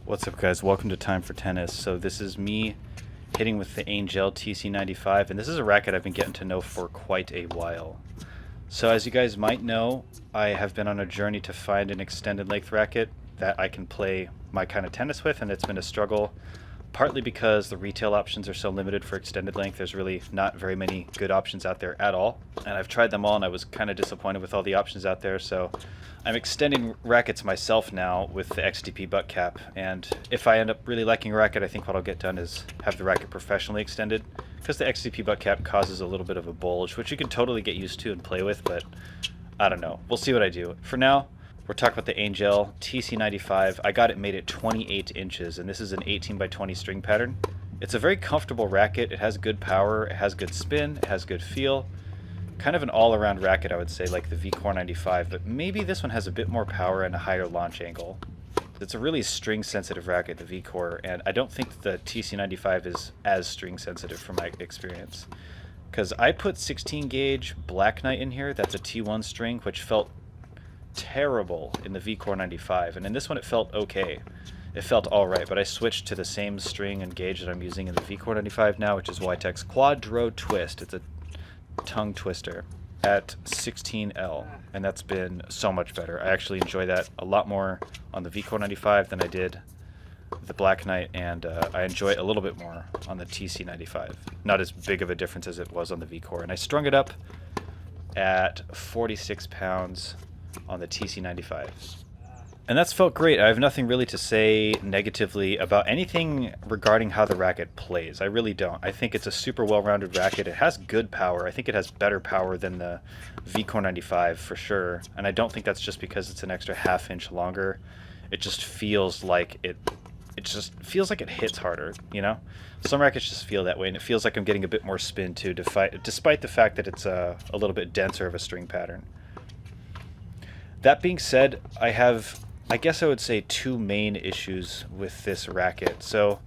What's up, guys? Welcome to Time for Tennis. So this is me hitting with the Angell TC95, and this is a racket I've been getting to know for quite a while. So as you guys might know, I have been on a journey to find an extended length racket that I can play my kind of tennis with, and it's been a struggle, partly because the retail options are so limited for extended length. There's really not very many good options out there at all, and I've tried them all and I was kind of disappointed with all the options out there. So I'm extending rackets myself now with the XTP butt cap, and if I end up really liking a racket, I think what I'll get done is have the racket professionally extended, because the XTP butt cap causes a little bit of a bulge, which you can totally get used to and play with, but I don't know. We'll see what I do. For now, we're talking about the Angell TC95. I got it made at 28 inches, and this is an 18 by 20 string pattern. It's a very comfortable racket. It has good power, it has good spin, it has good feel. Kind of an all-around racket, I would say, like the VCore 95, but maybe this one has a bit more power and a higher launch angle. It's a really string-sensitive racket, the VCore, and I don't think the TC95 is as string-sensitive from my experience. Because I put 16 gauge Black Knight in here, that's a T1 string, which felt terrible in the VCore 95, and in this one it felt okay. It felt alright, but I switched to the same string and gauge that I'm using in the VCore 95 now, which is Ytech's Quadro Twist. It's a tongue twister at 16L, and that's been so much better. I actually enjoy that a lot more on the VCore 95 than I did the Black Knight, and I enjoy it a little bit more on the TC95. Not as big of a difference as it was on the VCore, and I strung it up at 46 pounds on the TC95. And that's felt great. I have nothing really to say negatively about anything regarding how the racket plays. I really don't. I think it's a super well-rounded racket. It has good power. I think it has better power than the VCore 95 for sure. And I don't think that's just because it's an extra half-inch longer. It just feels like it just feels like it hits harder, you know? Some rackets just feel that way, and it feels like I'm getting a bit more spin too, despite the fact that it's a little bit denser of a string pattern. That being said, I guess I would say two main issues with this racket. So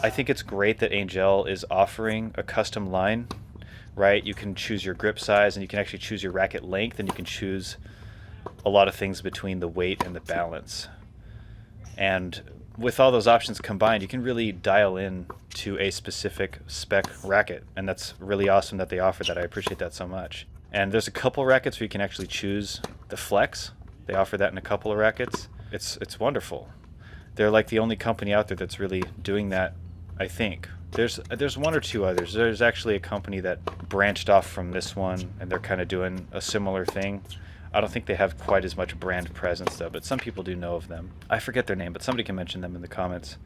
I think it's great that Angell is offering a custom line, right? You can choose your grip size, and you can actually choose your racket length, and you can choose a lot of things between the weight and the balance. And with all those options combined, you can really dial in to a specific spec racket, and that's really awesome that they offer that. I appreciate that so much. And there's a couple rackets where you can actually choose the flex. They offer that in a couple of rackets. It's wonderful. They're like the only company out there that's really doing that, I think. There's one or two others. There's actually a company that branched off from this one, and they're kind of doing a similar thing. I don't think they have quite as much brand presence though, but some people do know of them. I forget their name, but somebody can mention them in the comments.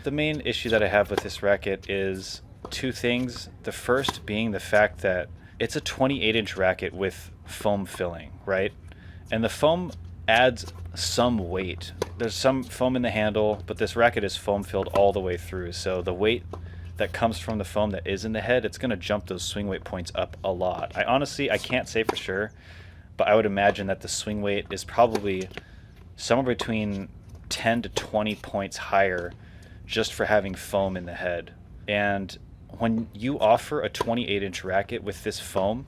The main issue that I have with this racket is two things. The first being the fact that it's a 28-inch racket with foam filling, right? And the foam adds some weight. There's some foam in the handle, but this racket is foam filled all the way through. So the weight that comes from the foam that is in the head, it's going to jump those swing weight points up a lot. I can't say for sure, but I would imagine that the swing weight is probably somewhere between 10 to 20 points higher just for having foam in the head. And when you offer a 28-inch racket with this foam,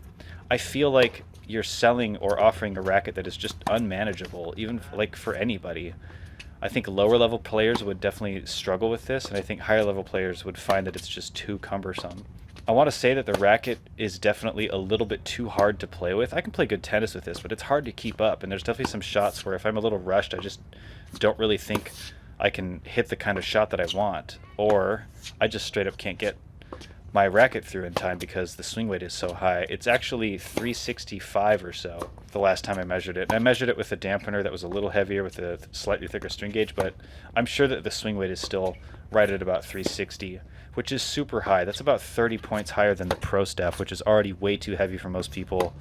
I feel like you're selling or offering a racket that is just unmanageable, even like for anybody. I think lower level players would definitely struggle with this, and I think higher level players would find that it's just too cumbersome. I want to say that the racket is definitely a little bit too hard to play with. I can play good tennis with this, but it's hard to keep up, and there's definitely some shots where if I'm a little rushed, I just don't really think I can hit the kind of shot that I want, or I just straight up can't get my racket through in time because the swing weight is so high. It's actually 365 or so the last time I measured it. And I measured it with a dampener that was a little heavier with a slightly thicker string gauge, but I'm sure that the swing weight is still right at about 360, which is super high. That's about 30 points higher than the Pro Staff, which is already way too heavy for most people.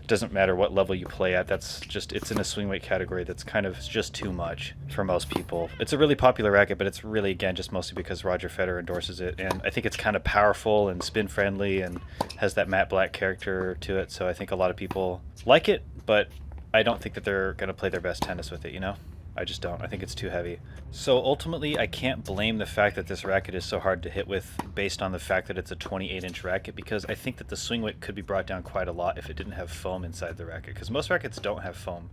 Doesn't matter what level you play at, it's in a swing weight category that's kind of just too much for most people. It's a really popular racket, but it's really, again, just mostly because Roger Federer endorses it, and I think it's kind of powerful and spin friendly and has that matte black character to it, so I think a lot of people like it, but I don't think that they're going to play their best tennis with it, you know? I just don't. I think it's too heavy. So ultimately, I can't blame the fact that this racket is so hard to hit with based on the fact that it's a 28-inch racket, because I think that the swing weight could be brought down quite a lot if it didn't have foam inside the racket, because most rackets don't have foam.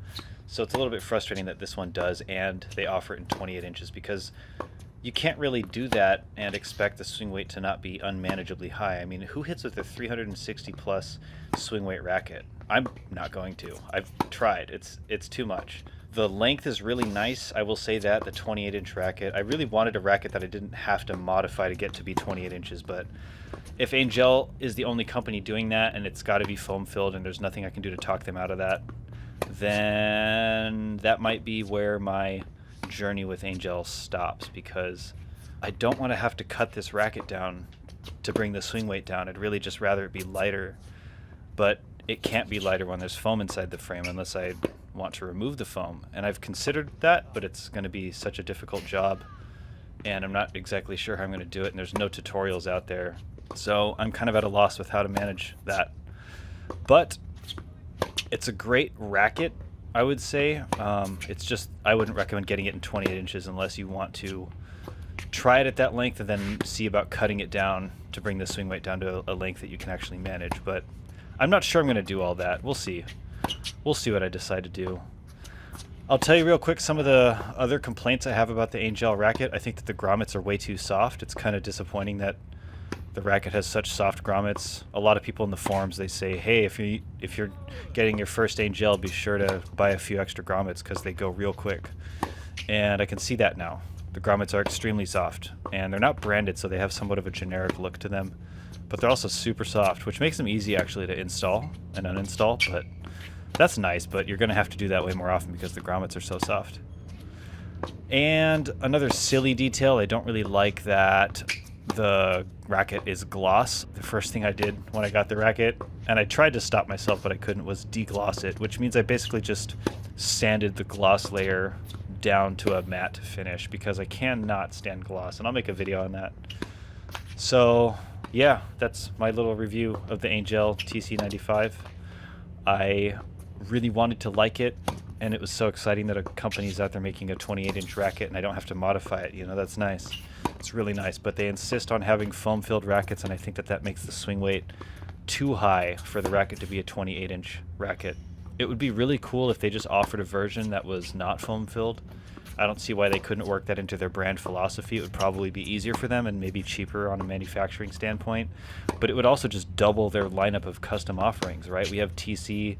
So it's a little bit frustrating that this one does, and they offer it in 28 inches, because you can't really do that and expect the swing weight to not be unmanageably high. I mean, who hits with a 360 plus swing weight racket? I'm not going to. I've tried. It's too much. The length is really nice. I will say that, the 28 inch racket. I really wanted a racket that I didn't have to modify to get to be 28 inches, but if Angell is the only company doing that and it's got to be foam filled and there's nothing I can do to talk them out of that, then that might be where my journey with Angell stops, because I don't want to have to cut this racket down to bring the swing weight down. I'd really just rather it be lighter, but it can't be lighter when there's foam inside the frame unless I want to remove the foam. And I've considered that, but it's going to be such a difficult job, and I'm not exactly sure how I'm going to do it, and there's no tutorials out there. So I'm kind of at a loss with how to manage that. But it's a great racket, I would say. It's just, I wouldn't recommend getting it in 28 inches unless you want to try it at that length and then see about cutting it down to bring the swing weight down to a length that you can actually manage. But I'm not sure I'm going to do all that. We'll see. We'll see what I decide to do. I'll tell you real quick some of the other complaints I have about the Angell racket. I think that the grommets are way too soft. It's kind of disappointing that the racket has such soft grommets. A lot of people in the forums, they say, hey, if you're getting your first Angell, be sure to buy a few extra grommets because they go real quick. And I can see that now. The grommets are extremely soft, and they're not branded, so they have somewhat of a generic look to them. But they're also super soft, which makes them easy actually to install and uninstall. But that's nice, but you're going to have to do that way more often because the grommets are so soft. And another silly detail, I don't really like that the racket is gloss. The first thing I did when I got the racket, and I tried to stop myself but I couldn't, was degloss it, which means I basically just sanded the gloss layer down to a matte finish because I cannot stand gloss, and I'll make a video on that. So yeah, that's my little review of the Angell TC95. I really wanted to like it, and it was so exciting that a company's out there making a 28-inch racket and I don't have to modify it. You know, that's nice. It's really nice, but they insist on having foam-filled rackets, and I think that that makes the swing weight too high for the racket to be a 28-inch racket. It would be really cool if they just offered a version that was not foam-filled. I don't see why they couldn't work that into their brand philosophy. It would probably be easier for them and maybe cheaper on a manufacturing standpoint, but it would also just double their lineup of custom offerings, right? We have TC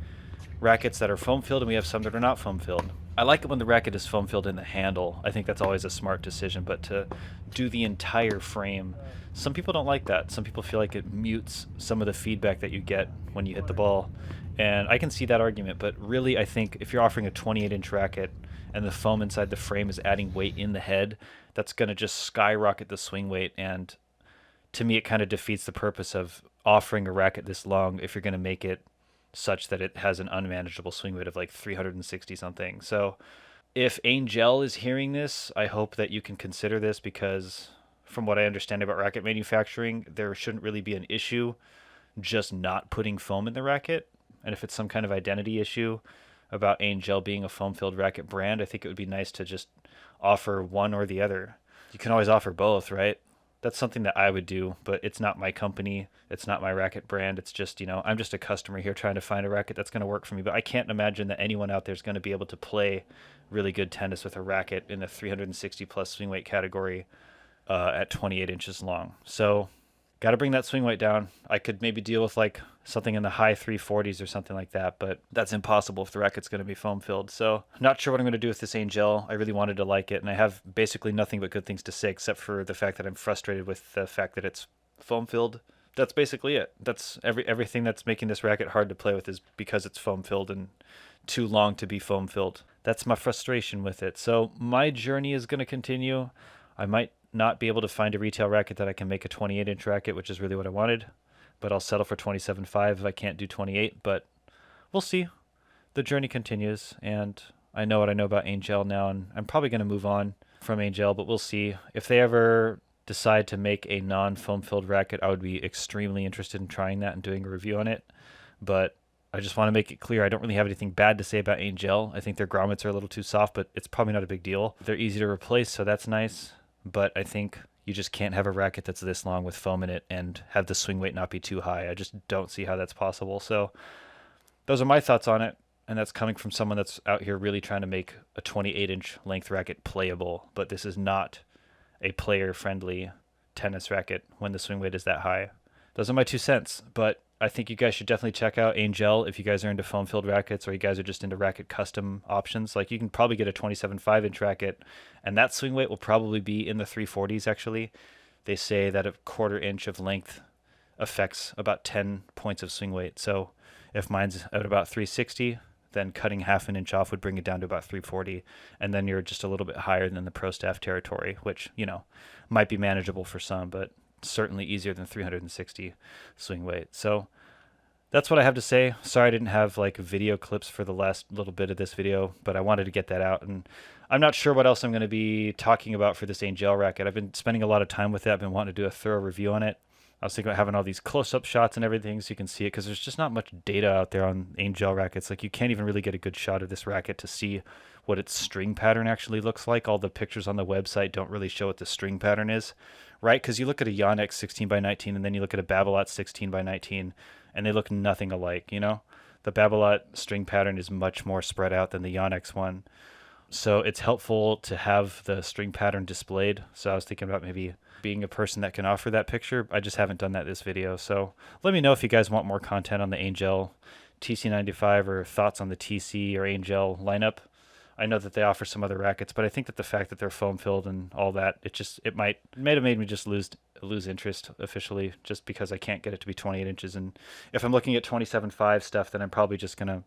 rackets that are foam-filled and we have some that are not foam-filled. I like it when the racket is foam-filled in the handle. I think that's always a smart decision, but to do the entire frame, some people don't like that. Some people feel like it mutes some of the feedback that you get when you hit the ball, and I can see that argument, but really I think if you're offering a 28-inch racket and the foam inside the frame is adding weight in the head, that's going to just skyrocket the swing weight, and to me it kind of defeats the purpose of offering a racket this long if you're going to make it such that it has an unmanageable swing weight of like 360 something. So if Angell is hearing this, I hope that you can consider this, because from what I understand about racket manufacturing, there shouldn't really be an issue just not putting foam in the racket. And if it's some kind of identity issue about Angell being a foam-filled racket brand, I think it would be nice to just offer one or the other. You can always offer both, right? That's something that I would do, but it's not my company. It's not my racket brand. It's just, you know, I'm just a customer here trying to find a racket that's going to work for me. But I can't imagine that anyone out there is going to be able to play really good tennis with a racket in the 360 plus swing weight category at 28 inches long. So got to bring that swing weight down. I could maybe deal with like something in the high 340s or something like that, but that's impossible if the racket's going to be foam filled. So not sure what I'm going to do with this Angell. I really wanted to like it, and I have basically nothing but good things to say, except for the fact that I'm frustrated with the fact that it's foam filled. That's basically it. That's everything that's making this racket hard to play with is because it's foam filled and too long to be foam filled. That's my frustration with it. So my journey is going to continue. I might not be able to find a retail racket that I can make a 28-inch racket, which is really what I wanted, but I'll settle for 27.5 if I can't do 28, but we'll see. The journey continues, and I know what I know about Angell now, and I'm probably going to move on from Angell, but we'll see. If they ever decide to make a non-foam filled racket, I would be extremely interested in trying that and doing a review on it, but I just want to make it clear I don't really have anything bad to say about Angell. I think their grommets are a little too soft, but it's probably not a big deal. They're easy to replace, so that's nice. But I think you just can't have a racket that's this long with foam in it and have the swing weight not be too high. I just don't see how that's possible. So those are my thoughts on it. and that's coming from someone that's out here really trying to make a 28-inch length racket playable, but this is not a player-friendly tennis racket when the swing weight is that high. Those are my 2 cents, but I think you guys should definitely check out Angell if you guys are into foam-filled rackets or you guys are just into racket custom options. Like, you can probably get a 27.5-inch racket, and that swing weight will probably be in the 340s, actually. They say that a 1/4 inch of length affects about 10 points of swing weight. So if mine's at about 360, then cutting 1/2 inch off would bring it down to about 340. And then you're just a little bit higher than the pro staff territory, which, you know, might be manageable for some, but certainly easier than 360 swing weight. So that's what I have to say. Sorry I didn't have like video clips for the last little bit of this video, but I wanted to get that out. And I'm not sure what else I'm going to be talking about for this Angell racket. I've been spending a lot of time with it. I've been wanting to do a thorough review on it. I was thinking about having all these close-up shots and everything so you can see it, because there's just not much data out there on Angell rackets. Like, you can't even really get a good shot of this racket to see what its string pattern actually looks like. All the pictures on the website don't really show what the string pattern is, right? Because you look at a Yonex 16x19 and then you look at a Babolat 16x19 and they look nothing alike, you know? The Babolat string pattern is much more spread out than the Yonex one. So it's helpful to have the string pattern displayed. So I was thinking about maybe being a person that can offer that picture. I just haven't done that this video. So let me know if you guys want more content on the Angell TC95 or thoughts on the TC or Angell lineup. I know that they offer some other rackets, but I think that the fact that they're foam filled and all that, it might have made me just lose interest officially, just because I can't get it to be 28 inches. And if I'm looking at 27.5 stuff, then I'm probably just gonna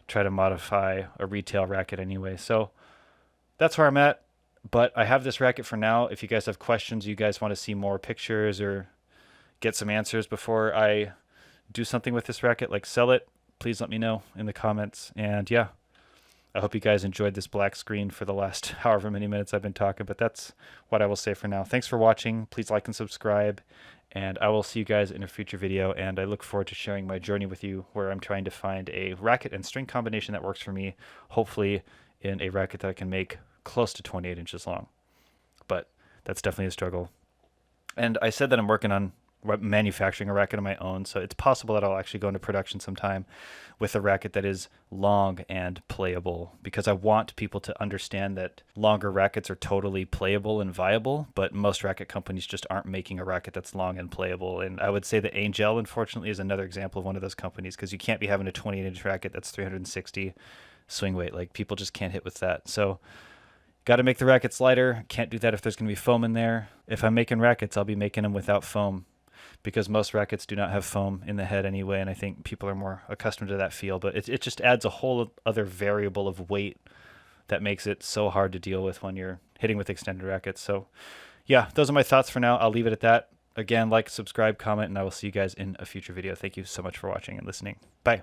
try to modify a retail racket anyway. So that's where I'm at. But I have this racket for now. If you guys have questions, you guys want to see more pictures or get some answers before I do something with this racket, like sell it, please let me know in the comments. And yeah, I hope you guys enjoyed this black screen for the last however many minutes I've been talking, but that's what I will say for now. Thanks for watching. Please like and subscribe, and I will see you guys in a future video. And I look forward to sharing my journey with you, where I'm trying to find a racket and string combination that works for me, hopefully in a racket that I can make close to 28 inches long. But that's definitely a struggle. And I said that I'm working on manufacturing a racket of my own, so it's possible that I'll actually go into production sometime with a racket that is long and playable, because I want people to understand that longer rackets are totally playable and viable, but most racket companies just aren't making a racket that's long and playable. And I would say that Angell, unfortunately, is another example of one of those companies, because you can't be having a 28-inch racket that's 360 swing weight. Like, people just can't hit with that. So got to make the rackets lighter. Can't do that if there's going to be foam in there. If I'm making rackets, I'll be making them without foam, because most rackets do not have foam in the head anyway, and I think people are more accustomed to that feel. But it just adds a whole other variable of weight that makes it so hard to deal with when you're hitting with extended rackets. So yeah, those are my thoughts for now. I'll leave it at that. Again, like, subscribe, comment, and I will see you guys in a future video. Thank you so much for watching and listening. Bye.